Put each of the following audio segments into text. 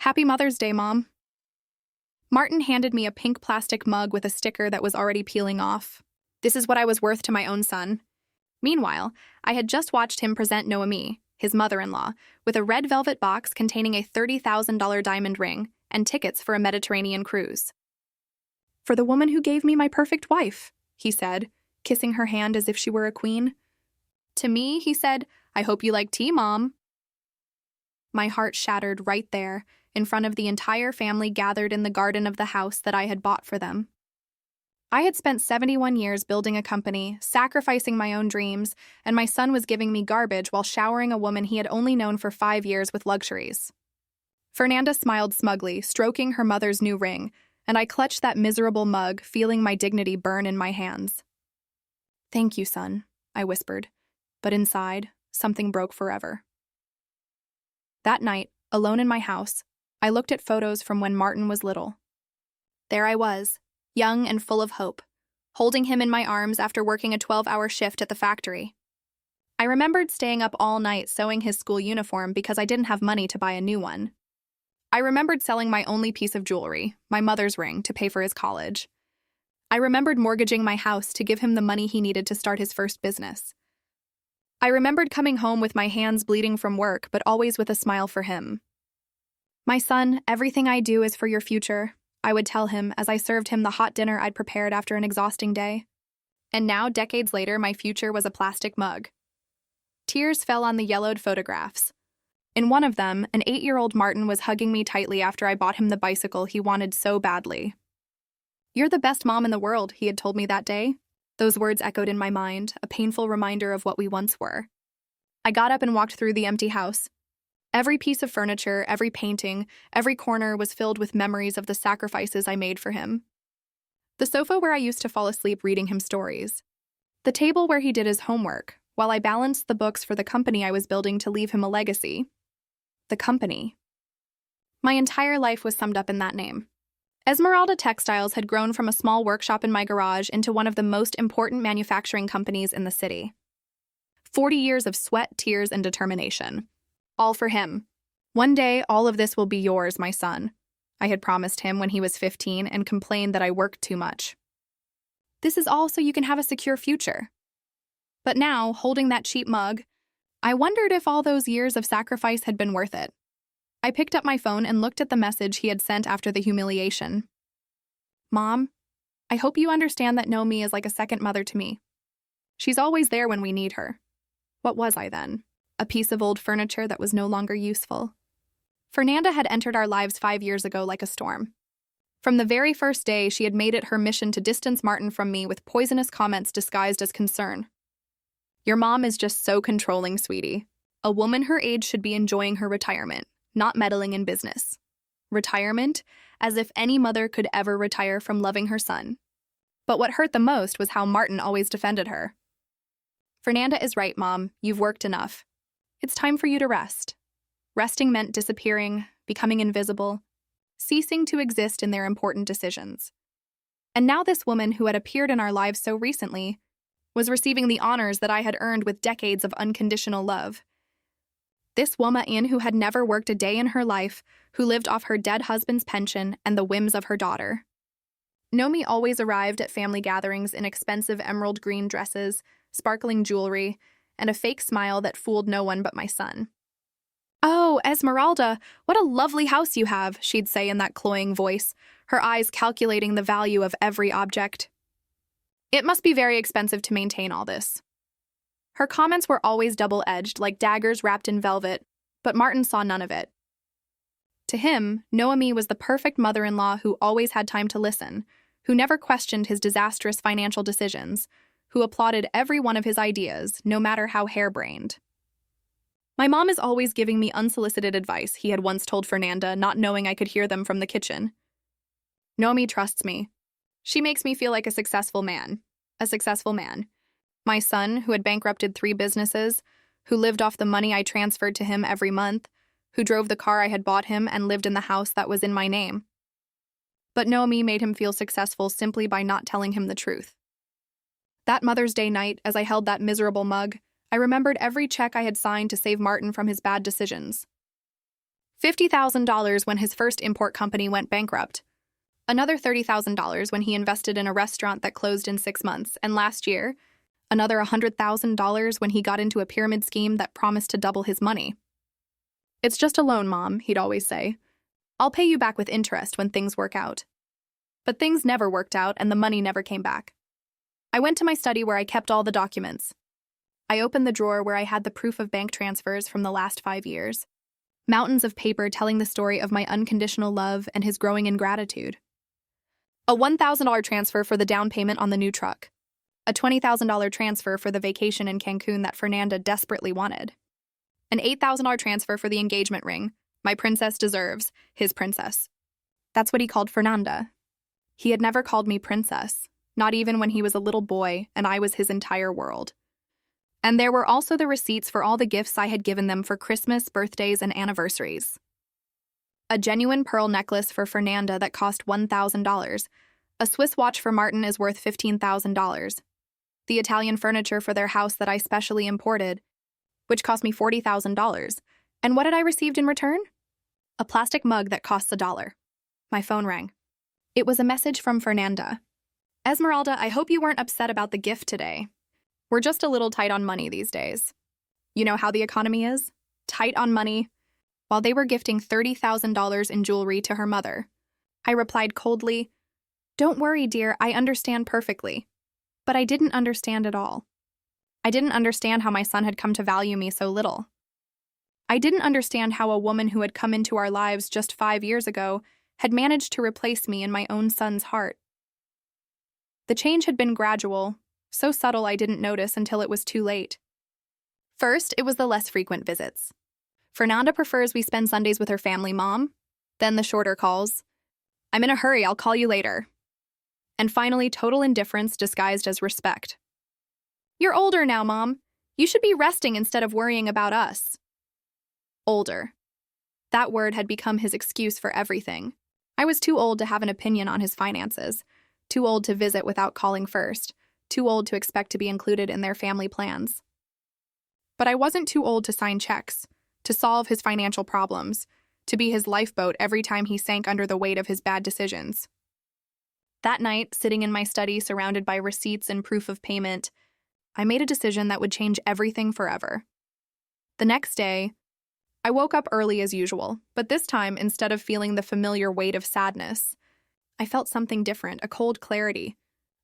Happy Mother's Day, Mom. Martin handed me a pink plastic mug with a sticker that was already peeling off. This is what I was worth to my own son. Meanwhile, I had just watched him present Noemí, his mother-in-law, with a red velvet box containing a $30,000 diamond ring and tickets for a Mediterranean cruise. "For the woman who gave me my perfect wife," he said, kissing her hand as if she were a queen. To me, he said, "I hope you like tea, Mom." My heart shattered right there, in front of the entire family gathered in the garden of the house that I had bought for them. I had spent 71 years building a company, sacrificing my own dreams, and my son was giving me garbage while showering a woman he had only known for 5 years with luxuries. Fernanda smiled smugly, stroking her mother's new ring, and I clutched that miserable mug, feeling my dignity burn in my hands. "Thank you, son," I whispered, but inside, something broke forever. That night, alone in my house, I looked at photos from when Martin was little. There I was, young and full of hope, holding him in my arms after working a 12-hour shift at the factory. I remembered staying up all night sewing his school uniform because I didn't have money to buy a new one. I remembered selling my only piece of jewelry, my mother's ring, to pay for his college. I remembered mortgaging my house to give him the money he needed to start his first business. I remembered coming home with my hands bleeding from work, but always with a smile for him. "My son, everything I do is for your future," I would tell him as I served him the hot dinner I'd prepared after an exhausting day. And now, decades later, my future was a plastic mug. Tears fell on the yellowed photographs. In one of them, an 8-year-old Martin was hugging me tightly after I bought him the bicycle he wanted so badly. "You're the best mom in the world," he had told me that day. Those words echoed in my mind, a painful reminder of what we once were. I got up and walked through the empty house. Every piece of furniture, every painting, every corner was filled with memories of the sacrifices I made for him. The sofa where I used to fall asleep reading him stories. The table where he did his homework, while I balanced the books for the company I was building to leave him a legacy. The company. My entire life was summed up in that name. Esmeralda Textiles had grown from a small workshop in my garage into one of the most important manufacturing companies in the city. 40 years of sweat, tears, and determination. All for him. "One day, all of this will be yours, my son," I had promised him when he was 15 and complained that I worked too much. "This is all so you can have a secure future." But now, holding that cheap mug, I wondered if all those years of sacrifice had been worth it. I picked up my phone and looked at the message he had sent after the humiliation. "Mom, I hope you understand that Noemí is like a second mother to me. She's always there when we need her." What was I then? A piece of old furniture that was no longer useful. Fernanda had entered our lives 5 years ago like a storm. From the very first day, she had made it her mission to distance Martin from me with poisonous comments disguised as concern. "Your mom is just so controlling, sweetie. A woman her age should be enjoying her retirement, not meddling in business." Retirement? As if any mother could ever retire from loving her son. But what hurt the most was how Martin always defended her. "Fernanda is right, Mom. You've worked enough. It's time for you to rest." Resting meant disappearing, becoming invisible, ceasing to exist in their important decisions. And now this woman who had appeared in our lives so recently was receiving the honors that I had earned with decades of unconditional love. This woman who had never worked a day in her life, who lived off her dead husband's pension and the whims of her daughter. Noemí always arrived at family gatherings in expensive emerald green dresses, sparkling jewelry, and a fake smile that fooled no one but my son. "Oh, Esmeralda, what a lovely house you have," she'd say in that cloying voice, her eyes calculating the value of every object. "It must be very expensive to maintain all this." Her comments were always double-edged, like daggers wrapped in velvet, but Martin saw none of it. To him, Noemí was the perfect mother-in-law who always had time to listen, who never questioned his disastrous financial decisions, who applauded every one of his ideas, no matter how harebrained. "My mom is always giving me unsolicited advice," he had once told Fernanda, not knowing I could hear them from the kitchen. "Noemí trusts me. She makes me feel like a successful man. A successful man. My son, who had bankrupted 3 businesses, who lived off the money I transferred to him every month, who drove the car I had bought him and lived in the house that was in my name. But Noemí made him feel successful simply by not telling him the truth. That Mother's Day night, as I held that miserable mug, I remembered every check I had signed to save Martin from his bad decisions. $50,000 when his first import company went bankrupt. Another $30,000 when he invested in a restaurant that closed in 6 months, and last year, another $100,000 when he got into a pyramid scheme that promised to double his money. "It's just a loan, Mom," he'd always say. "I'll pay you back with interest when things work out." But things never worked out and the money never came back. I went to my study where I kept all the documents. I opened the drawer where I had the proof of bank transfers from the last 5 years. Mountains of paper telling the story of my unconditional love and his growing ingratitude. A $1,000 transfer for the down payment on the new truck. A $20,000 transfer for the vacation in Cancun that Fernanda desperately wanted. An $8,000 transfer for the engagement ring. My princess deserves his princess. That's what he called Fernanda. He had never called me princess, not even when he was a little boy and I was his entire world. And there were also the receipts for all the gifts I had given them for Christmas, birthdays, and anniversaries. A genuine pearl necklace for Fernanda that cost $1,000. A Swiss watch for Martin is worth $15,000. The Italian furniture for their house that I specially imported, which cost me $40,000. And what had I received in return? A plastic mug that costs $1. My phone rang. It was a message from Fernanda. "Esmeralda, I hope you weren't upset about the gift today. We're just a little tight on money these days. You know how the economy is? Tight on money." While they were gifting $30,000 in jewelry to her mother, I replied coldly, "Don't worry, dear, I understand perfectly." But I didn't understand at all. I didn't understand how my son had come to value me so little. I didn't understand how a woman who had come into our lives just 5 years ago had managed to replace me in my own son's heart. The change had been gradual, so subtle I didn't notice until it was too late. First, it was the less frequent visits. "Fernanda prefers we spend Sundays with her family, Mom." Then the shorter calls. "I'm in a hurry, I'll call you later." And finally, total indifference disguised as respect. "You're older now, Mom. You should be resting instead of worrying about us." Older. That word had become his excuse for everything. I was too old to have an opinion on his finances, too old to visit without calling first, too old to expect to be included in their family plans. But I wasn't too old to sign checks, to solve his financial problems, to be his lifeboat every time he sank under the weight of his bad decisions. That night, sitting in my study surrounded by receipts and proof of payment, I made a decision that would change everything forever. The next day, I woke up early as usual, but this time, instead of feeling the familiar weight of sadness, I felt something different, a cold clarity,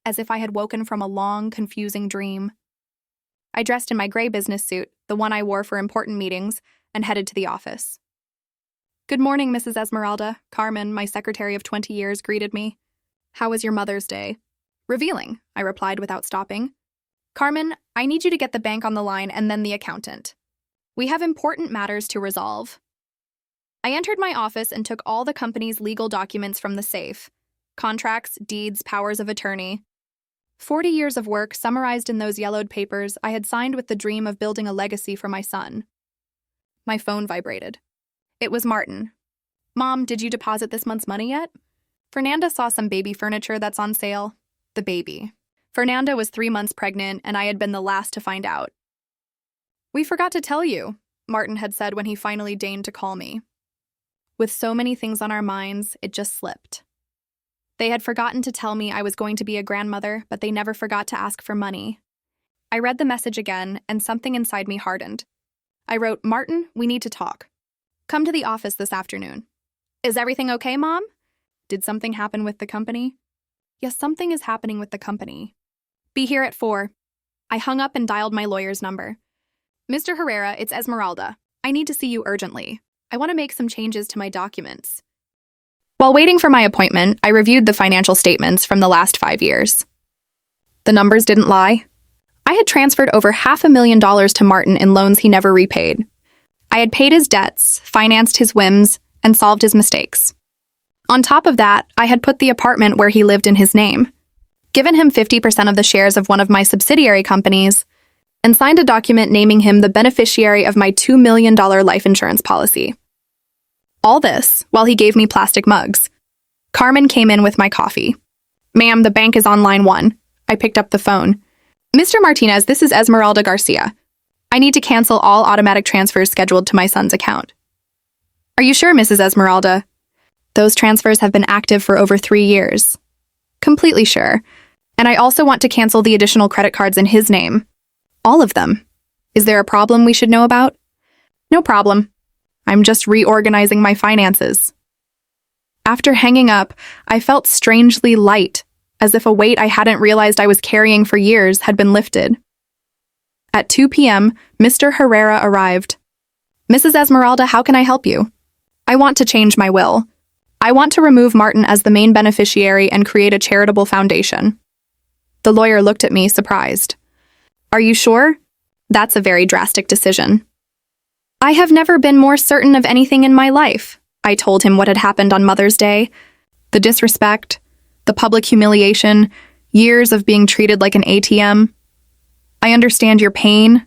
as if I had woken from a long, confusing dream. I dressed in my gray business suit, the one I wore for important meetings, and headed to the office. "Good morning, Mrs. Esmeralda." Carmen, my secretary of 20 years, greeted me. "How was your Mother's Day?" "Revealing," I replied without stopping. "Carmen, I need you to get the bank on the line and then the accountant. We have important matters to resolve." I entered my office and took all the company's legal documents from the safe. Contracts, deeds, powers of attorney. 40 years of work summarized in those yellowed papers I had signed with the dream of building a legacy for my son. My phone vibrated. It was Martin. "Mom, did you deposit this month's money yet?" "Fernanda saw some baby furniture that's on sale." The baby. Fernanda was 3 months pregnant, and I had been the last to find out. "We forgot to tell you," Martin had said when he finally deigned to call me. With so many things on our minds, it just slipped. They had forgotten to tell me I was going to be a grandmother, but they never forgot to ask for money. I read the message again, and something inside me hardened. I wrote, "Martin, we need to talk. Come to the office this afternoon." "Is everything okay, Mom?" "Did something happen with the company?" "Yes, something is happening with the company." "Be here at 4. I hung up and dialed my lawyer's number. "Mr. Herrera, it's Esmeralda. I need to see you urgently. I want to make some changes to my documents." While waiting for my appointment, I reviewed the financial statements from the last 5 years. The numbers didn't lie. I had transferred over $500,000 to Martin in loans he never repaid. I had paid his debts, financed his whims, and solved his mistakes. On top of that, I had put the apartment where he lived in his name, given him 50% of the shares of one of my subsidiary companies, and signed a document naming him the beneficiary of my $2 million life insurance policy. All this while he gave me plastic mugs. Carmen came in with my coffee. "Ma'am, the bank is on line 1. I picked up the phone. "Mr. Martinez, this is Esmeralda Garcia. I need to cancel all automatic transfers scheduled to my son's account." Are you sure, Mrs. Esmeralda? Those transfers have been active for over 3 years. Completely sure. And I also want to cancel the additional credit cards in his name. All of them. Is there a problem we should know about? No problem. I'm just reorganizing my finances. After hanging up, I felt strangely light, as if a weight I hadn't realized I was carrying for years had been lifted. At 2 p.m., Mr. Herrera arrived. Mrs. Esmeralda, how can I help you? I want to change my will. I want to remove Martin as the main beneficiary and create a charitable foundation. The lawyer looked at me, surprised. Are you sure? That's a very drastic decision. I have never been more certain of anything in my life. I told him what had happened on Mother's Day. The disrespect, the public humiliation, years of being treated like an ATM. I understand your pain,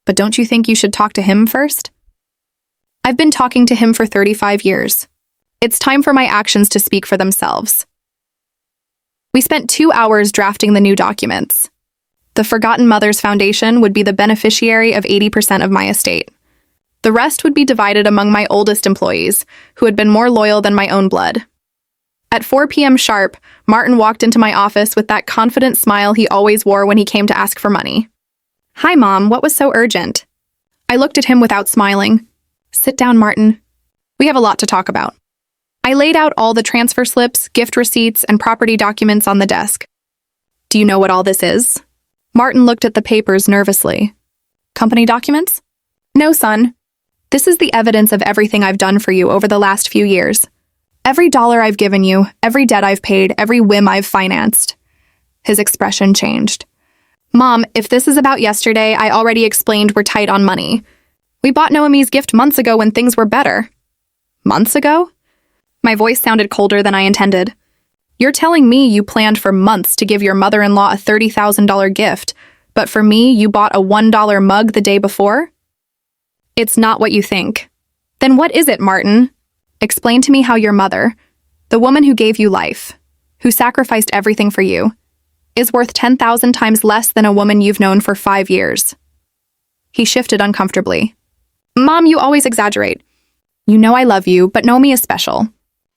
but don't you think you should talk to him first? I've been talking to him for 35 years. It's time for my actions to speak for themselves. We spent 2 hours drafting the new documents. The Forgotten Mothers Foundation would be the beneficiary of 80% of my estate. The rest would be divided among my oldest employees, who had been more loyal than my own blood. At 4 p.m. sharp, Martin walked into my office with that confident smile he always wore when he came to ask for money. Hi, Mom, what was so urgent? I looked at him without smiling. Sit down, Martin. We have a lot to talk about. I laid out all the transfer slips, gift receipts, and property documents on the desk. Do you know what all this is? Martin looked at the papers nervously. Company documents? No, son. This is the evidence of everything I've done for you over the last few years. Every dollar I've given you, every debt I've paid, every whim I've financed. His expression changed. Mom, if this is about yesterday, I already explained we're tight on money. We bought Noemí's gift months ago when things were better. Months ago? My voice sounded colder than I intended. You're telling me you planned for months to give your mother-in-law a $30,000 gift, but for me, you bought a $1 mug the day before? It's not what you think. Then what is it, Martin? Explain to me how your mother, the woman who gave you life, who sacrificed everything for you, is worth 10,000 times less than a woman you've known for 5 years. He shifted uncomfortably. Mom, you always exaggerate. You know I love you, but Noemí is special.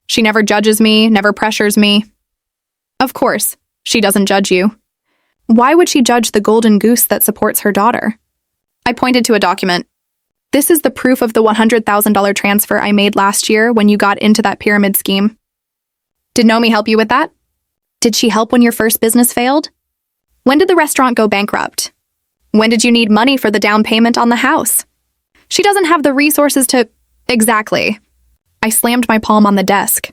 She never judges me, never pressures me. Of course, she doesn't judge you. Why would she judge the golden goose that supports her daughter? I pointed to a document. This is the proof of the $100,000 transfer I made last year when you got into that pyramid scheme. Did Noemí help you with that? Did she help when your first business failed? When did the restaurant go bankrupt? When did you need money for the down payment on the house? She doesn't have the resources to... Exactly. I slammed my palm on the desk.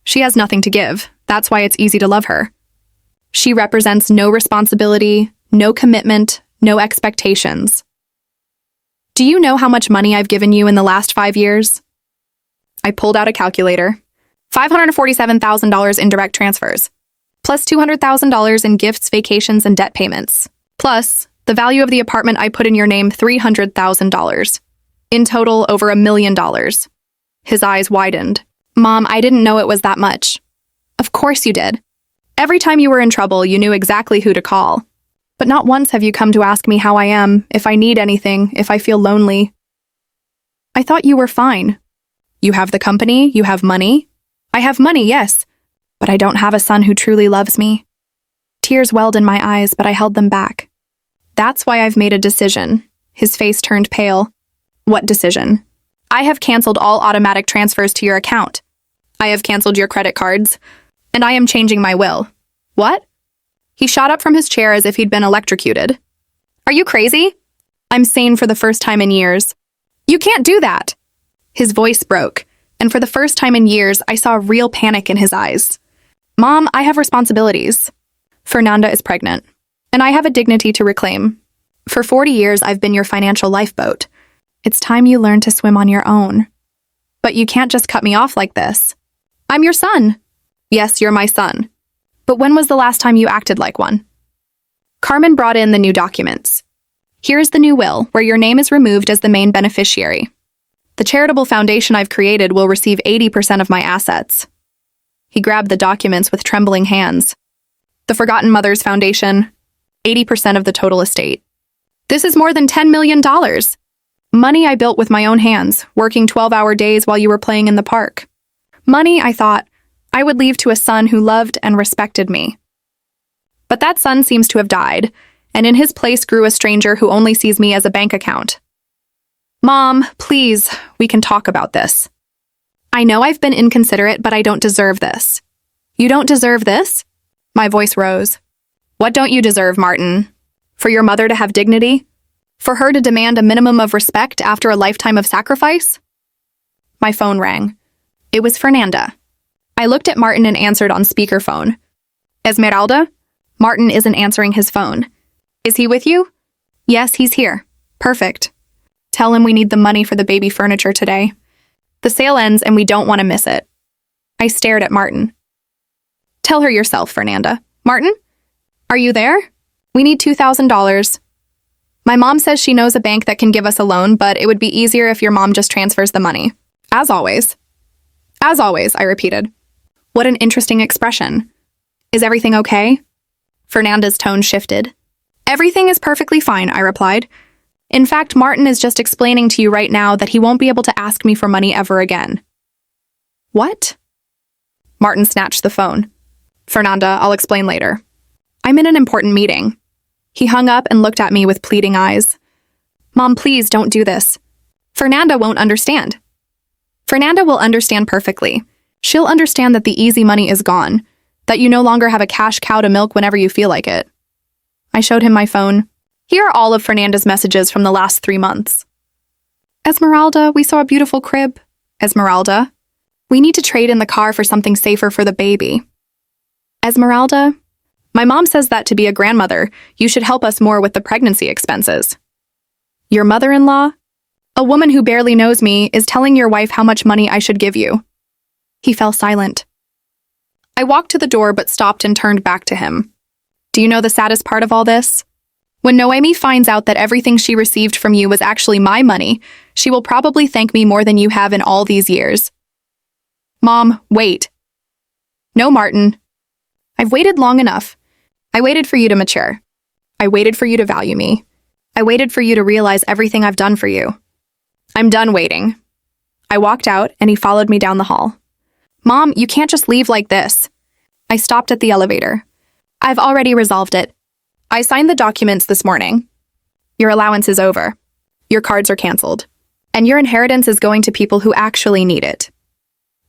She has nothing to give. That's why it's easy to love her. She represents no responsibility, no commitment, no expectations. Do you know how much money I've given you in the last 5 years? I pulled out a calculator. $547,000 in direct transfers, plus $200,000 in gifts, vacations, and debt payments, plus the value of the apartment I put in your name, $300,000. In total, over $1 million. His eyes widened. Mom, I didn't know it was that much. Of course you did. Every time you were in trouble, you knew exactly who to call. But not once have you come to ask me how I am, if I need anything, if I feel lonely. I thought you were fine. You have the company, you have money. I have money, yes, but I don't have a son who truly loves me. Tears welled in my eyes, but I held them back. That's why I've made a decision. His face turned pale. What decision? I have canceled all automatic transfers to your account. I have canceled your credit cards, and I am changing my will. What? He shot up from his chair as if he'd been electrocuted. Are you crazy? I'm sane for the first time in years. You can't do that. His voice broke, and for the first time in years, I saw real panic in his eyes. Mom, I have responsibilities. Fernanda is pregnant, and I have a dignity to reclaim. For 40 years, I've been your financial lifeboat. It's time you learn to swim on your own. But you can't just cut me off like this. I'm your son. Yes, you're my son. But when was the last time you acted like one? Carmen brought in the new documents. Here's the new will, where your name is removed as the main beneficiary. The charitable foundation I've created will receive 80% of my assets. He grabbed the documents with trembling hands. The Forgotten Mothers Foundation, 80% of the total estate. This is more than $10 million. Money I built with my own hands, working 12-hour days while you were playing in the park. Money, I thought, I would leave to a son who loved and respected me. But that son seems to have died, and in his place grew a stranger who only sees me as a bank account. Mom, please, we can talk about this. I know I've been inconsiderate, but I don't deserve this. You don't deserve this? My voice rose. What don't you deserve, Martin? For your mother to have dignity? For her to demand a minimum of respect after a lifetime of sacrifice? My phone rang. It was Fernanda. I looked at Martin and answered on speakerphone. Esmeralda? Martin isn't answering his phone. Is he with you? Yes, he's here. Perfect. Tell him we need the money for the baby furniture today. The sale ends and we don't want to miss it. I stared at Martin. Tell her yourself, Fernanda. Martin? Are you there? We need $2,000. My mom says she knows a bank that can give us a loan, but it would be easier if your mom just transfers the money. As always. As always, I repeated. What an interesting expression. Is everything okay? Fernanda's tone shifted. Everything is perfectly fine, I replied. In fact, Martin is just explaining to you right now that he won't be able to ask me for money ever again. What? Martin snatched the phone. Fernanda, I'll explain later. I'm in an important meeting. He hung up and looked at me with pleading eyes. Mom, please don't do this. Fernanda won't understand. Fernanda will understand perfectly. She'll understand that the easy money is gone, that you no longer have a cash cow to milk whenever you feel like it. I showed him my phone. Here are all of Fernanda's messages from the last 3 months. Esmeralda, we saw a beautiful crib. Esmeralda, we need to trade in the car for something safer for the baby. Esmeralda, my mom says that to be a grandmother, you should help us more with the pregnancy expenses. Your mother-in-law, a woman who barely knows me, is telling your wife how much money I should give you. He fell silent. I walked to the door but stopped and turned back to him. Do you know the saddest part of all this? When Noemí finds out that everything she received from you was actually my money, she will probably thank me more than you have in all these years. Mom, wait. No, Martin. I've waited long enough. I waited for you to mature. I waited for you to value me. I waited for you to realize everything I've done for you. I'm done waiting. I walked out and he followed me down the hall. Mom, you can't just leave like this. I stopped at the elevator. I've already resolved it. I signed the documents this morning. Your allowance is over. Your cards are canceled. And your inheritance is going to people who actually need it.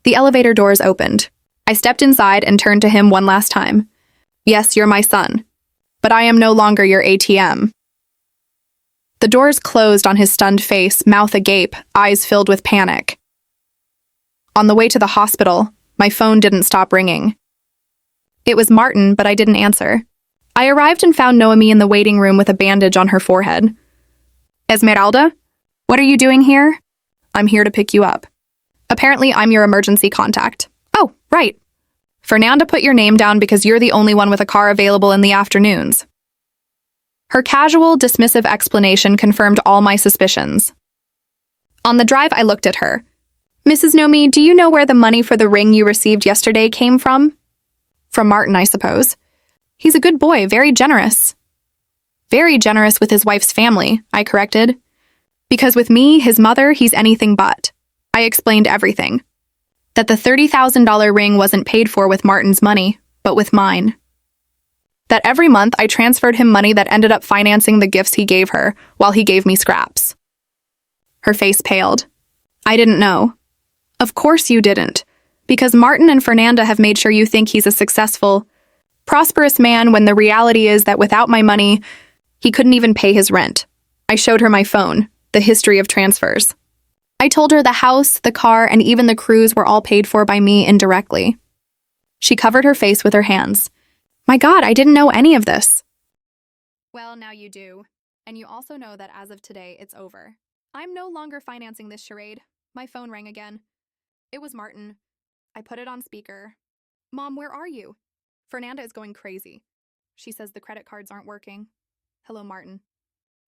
The elevator doors opened. I stepped inside and turned to him one last time. Yes, you're my son. But I am no longer your ATM. The doors closed on his stunned face, mouth agape, eyes filled with panic. On the way to the hospital, my phone didn't stop ringing. It was Martin, but I didn't answer. I arrived and found Noemí in the waiting room with a bandage on her forehead. Esmeralda? What are you doing here? I'm here to pick you up. Apparently, I'm your emergency contact. Oh, right. Fernanda put your name down because you're the only one with a car available in the afternoons. Her casual, dismissive explanation confirmed all my suspicions. On the drive, I looked at her. Mrs. Noemí, do you know where the money for the ring you received yesterday came from? From Martin, I suppose. He's a good boy, very generous. Very generous with his wife's family, I corrected. Because with me, his mother, he's anything but. I explained everything. That the $30,000 ring wasn't paid for with Martin's money, but with mine. That every month I transferred him money that ended up financing the gifts he gave her, while he gave me scraps. Her face paled. I didn't know. Of course you didn't. Because Martin and Fernanda have made sure you think he's a successful, prosperous man when the reality is that without my money, he couldn't even pay his rent. I showed her my phone, the history of transfers. I told her the house, the car, and even the cruise were all paid for by me indirectly. She covered her face with her hands. My God, I didn't know any of this. Well, now you do. And you also know that as of today, it's over. I'm no longer financing this charade. My phone rang again. It was Martin. I put it on speaker. Mom, where are you? Fernanda is going crazy. She says the credit cards aren't working. Hello, Martin.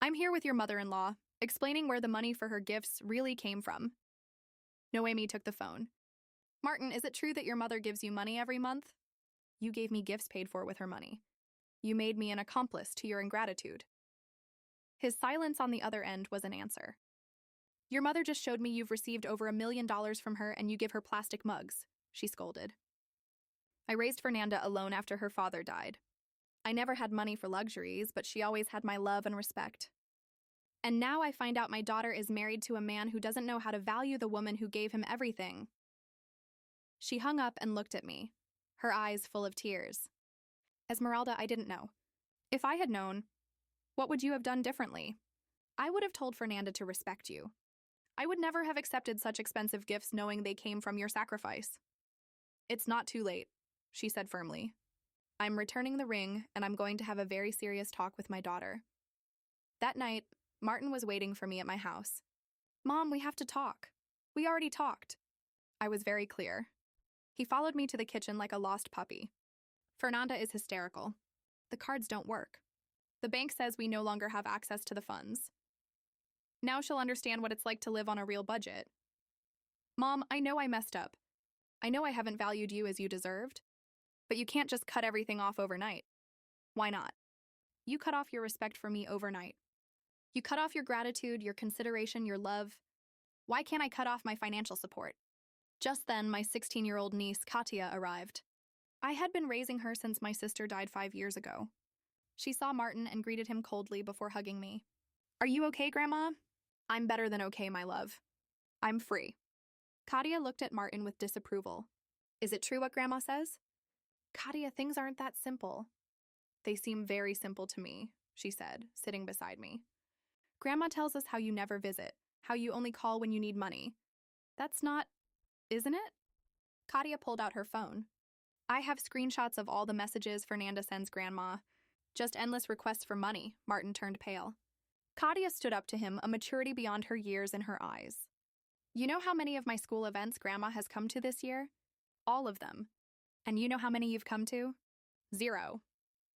I'm here with your mother-in-law, explaining where the money for her gifts really came from. Noemí took the phone. Martin, is it true that your mother gives you money every month? You gave me gifts paid for with her money. You made me an accomplice to your ingratitude. His silence on the other end was an answer. Your mother just showed me you've received over $1 million from her and you give her plastic mugs, she scolded. I raised Fernanda alone after her father died. I never had money for luxuries, but she always had my love and respect. And now I find out my daughter is married to a man who doesn't know how to value the woman who gave him everything. She hung up and looked at me, her eyes full of tears. Esmeralda, I didn't know. If I had known, what would you have done differently? I would have told Fernanda to respect you. I would never have accepted such expensive gifts knowing they came from your sacrifice. It's not too late, she said firmly. I'm returning the ring, and I'm going to have a very serious talk with my daughter. That night, Martin was waiting for me at my house. Mom, we have to talk. We already talked. I was very clear. He followed me to the kitchen like a lost puppy. Fernanda is hysterical. The cards don't work. The bank says we no longer have access to the funds. Now she'll understand what it's like to live on a real budget. Mom, I know I messed up. I know I haven't valued you as you deserved. But you can't just cut everything off overnight. Why not? You cut off your respect for me overnight. You cut off your gratitude, your consideration, your love. Why can't I cut off my financial support? Just then, my 16-year-old niece, Katia, arrived. I had been raising her since my sister died 5 years ago. She saw Martin and greeted him coldly before hugging me. Are you okay, Grandma? I'm better than okay, my love. I'm free. Katia looked at Martin with disapproval. Is it true what Grandma says? Katia, things aren't that simple. They seem very simple to me, she said, sitting beside me. Grandma tells us how you never visit, how you only call when you need money. That's not, isn't it? Katia pulled out her phone. I have screenshots of all the messages Fernanda sends Grandma. Just endless requests for money. Martin turned pale. Katia stood up to him, a maturity beyond her years in her eyes. You know how many of my school events Grandma has come to this year? All of them. And you know how many you've come to? 0.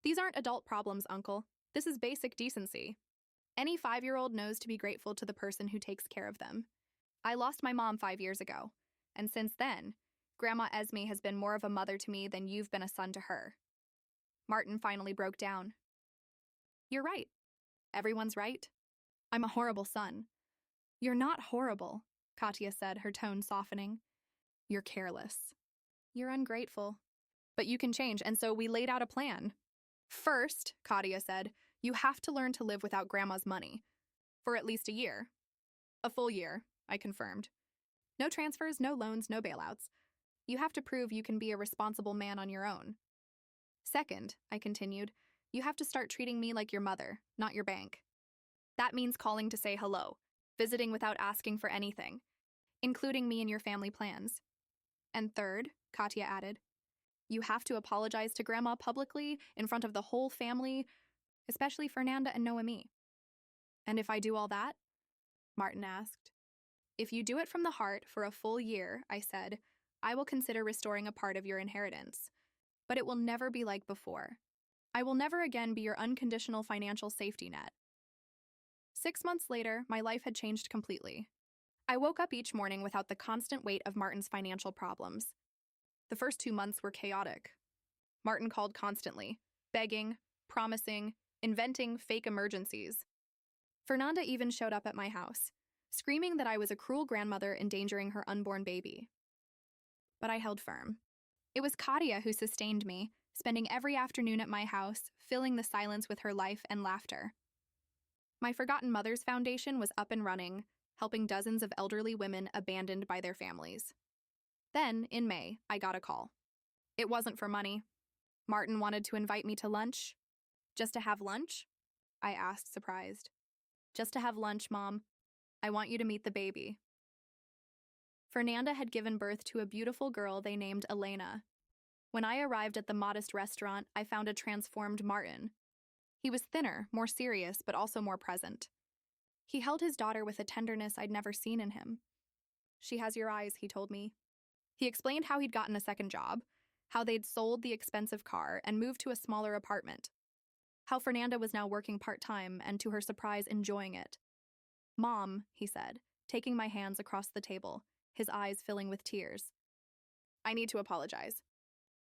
These aren't adult problems, Uncle. This is basic decency. Any 5-year-old knows to be grateful to the person who takes care of them. I lost my mom 5 years ago, and since then, Grandma Esme has been more of a mother to me than you've been a son to her. Martin finally broke down. You're right. Everyone's right. I'm a horrible son. You're not horrible, Katia said, her tone softening. You're careless. You're ungrateful. But you can change, and so we laid out a plan. First, Katia said, you have to learn to live without Grandma's money. For at least a year. A full year, I confirmed. No transfers, no loans, no bailouts. You have to prove you can be a responsible man on your own. Second, I continued, you have to start treating me like your mother, not your bank. That means calling to say hello, visiting without asking for anything, including me in your family plans. And third, Katia added, you have to apologize to Grandma publicly in front of the whole family, especially Fernanda and Noemí. And if I do all that? Martin asked. If you do it from the heart for a full year, I said, I will consider restoring a part of your inheritance. But it will never be like before. I will never again be your unconditional financial safety net. 6 months later, my life had changed completely. I woke up each morning without the constant weight of Martin's financial problems. The first 2 months were chaotic. Martin called constantly, begging, promising, inventing fake emergencies. Fernanda even showed up at my house, screaming that I was a cruel grandmother endangering her unborn baby. But I held firm. It was Katia who sustained me, spending every afternoon at my house, filling the silence with her life and laughter. My Forgotten Mothers Foundation was up and running, helping dozens of elderly women abandoned by their families. Then, in May, I got a call. It wasn't for money. Martin wanted to invite me to lunch. Just to have lunch? I asked, surprised. Just to have lunch, Mom. I want you to meet the baby. Fernanda had given birth to a beautiful girl they named Elena. When I arrived at the modest restaurant, I found a transformed Martin. He was thinner, more serious, but also more present. He held his daughter with a tenderness I'd never seen in him. She has your eyes, he told me. He explained how he'd gotten a second job, how they'd sold the expensive car and moved to a smaller apartment, how Fernanda was now working part-time and, to her surprise, enjoying it. Mom, he said, taking my hands across the table, his eyes filling with tears. I need to apologize.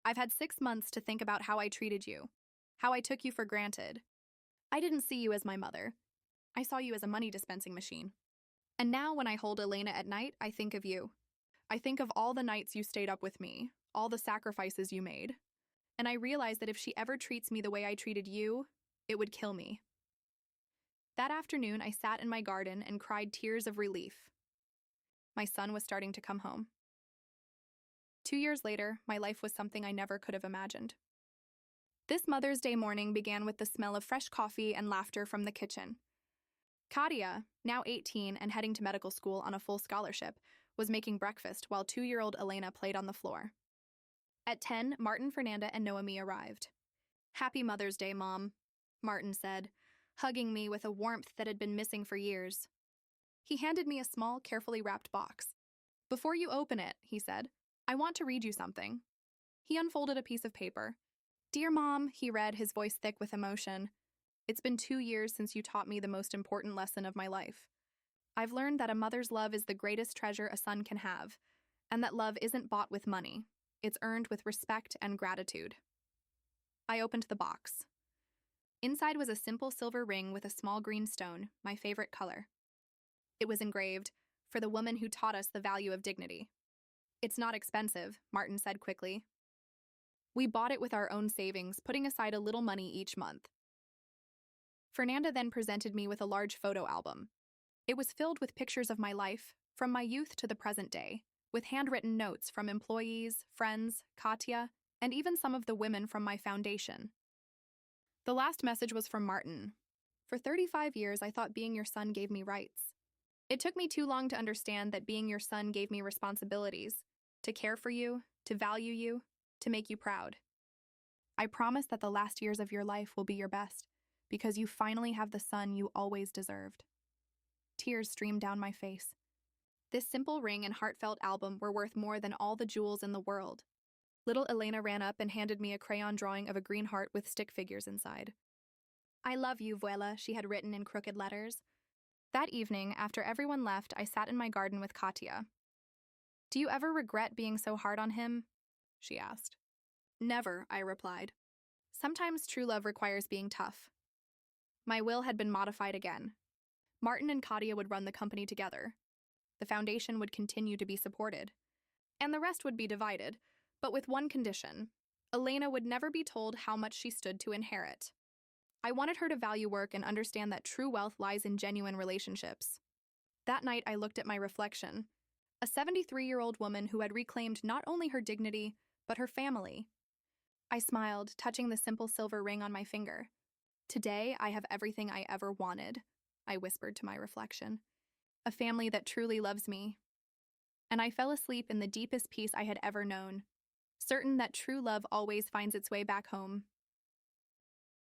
I've had 6 months to think about how I treated you, how I took you for granted. I didn't see you as my mother. I saw you as a money-dispensing machine. And now when I hold Elena at night, I think of you. I think of all the nights you stayed up with me, all the sacrifices you made. And I realize that if she ever treats me the way I treated you, it would kill me. That afternoon, I sat in my garden and cried tears of relief. My son was starting to come home. 2 years later, my life was something I never could have imagined. This Mother's Day morning began with the smell of fresh coffee and laughter from the kitchen. Katia, now 18 and heading to medical school on a full scholarship, was making breakfast while 2-year-old Elena played on the floor. At 10, Martin, Fernanda, and Noemí arrived. "Happy Mother's Day, Mom," Martin said, hugging me with a warmth that had been missing for years. He handed me a small, carefully wrapped box. "Before you open it," he said, "I want to read you something." He unfolded a piece of paper. "Dear Mom," he read, his voice thick with emotion, "it's been 2 years since you taught me the most important lesson of my life. I've learned that a mother's love is the greatest treasure a son can have, and that love isn't bought with money. It's earned with respect and gratitude." I opened the box. Inside was a simple silver ring with a small green stone, my favorite color. It was engraved, "For the woman who taught us the value of dignity." "It's not expensive," Martin said quickly. "We bought it with our own savings, putting aside a little money each month." Fernanda then presented me with a large photo album. It was filled with pictures of my life, from my youth to the present day, with handwritten notes from employees, friends, Katia, and even some of the women from my foundation. The last message was from Martin. "For 35 years, I thought being your son gave me rights. It took me too long to understand that being your son gave me responsibilities, to care for you, to value you, to make you proud. I promise that the last years of your life will be your best, because you finally have the son you always deserved." Tears streamed down my face. This simple ring and heartfelt album were worth more than all the jewels in the world. Little Elena ran up and handed me a crayon drawing of a green heart with stick figures inside. "I love you, Vuela," she had written in crooked letters. That evening, after everyone left, I sat in my garden with Katia. "Do you ever regret being so hard on him?" she asked. "Never," I replied. "Sometimes true love requires being tough." My will had been modified again. Martin and Katia would run the company together. The foundation would continue to be supported. And the rest would be divided, but with one condition. Elena would never be told how much she stood to inherit. I wanted her to value work and understand that true wealth lies in genuine relationships. That night, I looked at my reflection, a 73-year-old woman who had reclaimed not only her dignity, but her family. I smiled, touching the simple silver ring on my finger. "Today, I have everything I ever wanted," I whispered to my reflection. "A family that truly loves me." And I fell asleep in the deepest peace I had ever known, certain that true love always finds its way back home,